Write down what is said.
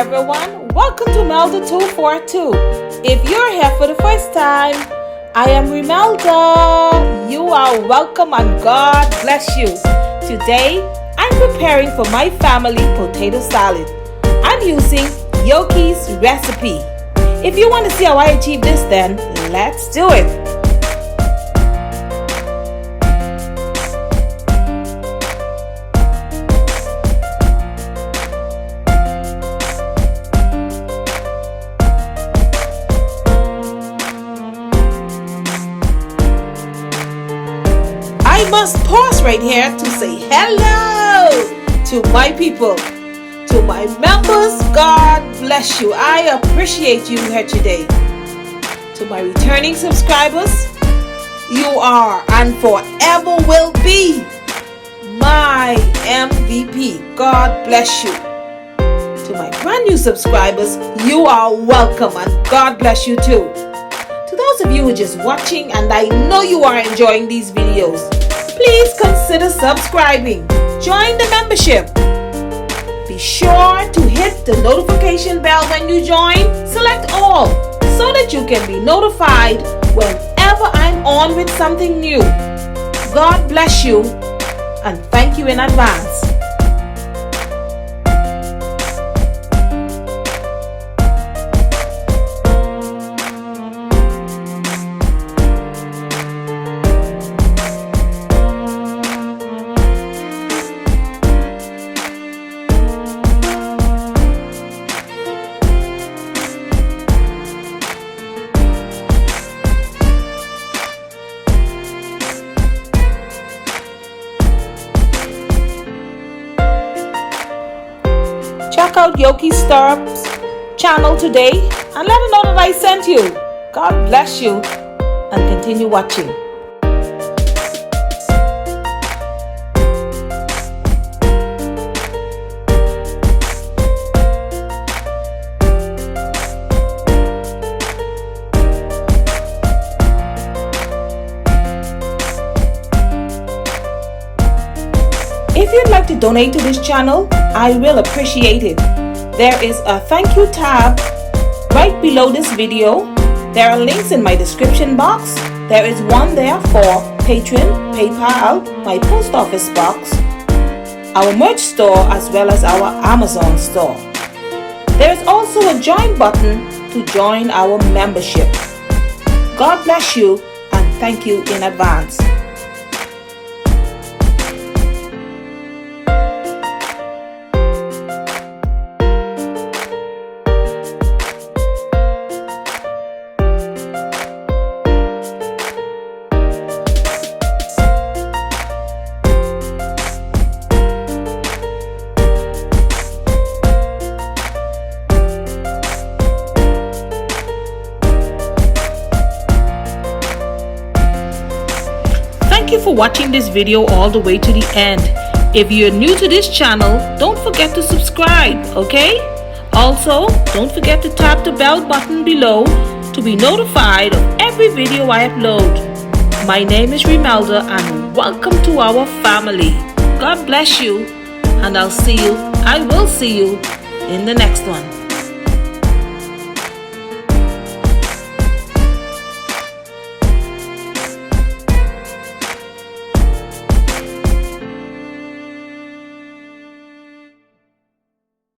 everyone, welcome to Melda 242. If you're here for the first time, I am Melda. You are welcome and God bless you. Today, I'm preparing for my family potato salad. I'm using Yoki's recipe. If you want to see how I achieve this, then let's do it. I must pause right here to say hello to my people, to my members. God bless you. I appreciate you here today. To my returning subscribers, you are and forever will be my MVP. God bless you. To my brand new subscribers, you are welcome and God bless you too. To those of you who are just watching, and I know you are enjoying these videos, please consider subscribing. Join the membership. Be sure to hit the notification bell when you join. Select all so that you can be notified whenever I'm on with something new. God bless you and thank you in advance. Check out Yoki Stirrup's channel today and let her know that I sent you. God bless you and continue watching. If you'd like to donate to this channel, I will appreciate it. There is a thank you tab right below this video. There are links in my description box. There is one there for Patreon, PayPal, my post office box, our merch store, as well as our Amazon store. There is also a join button to join our membership. God bless you and thank you in advance. Thank you for watching this video all the way to the end. If you're new to this channel, don't forget to subscribe, okay? Also, don't forget to tap the bell button below to be notified of every video I upload. My name is Melda and welcome to our family. God bless you and I will see you in the next one.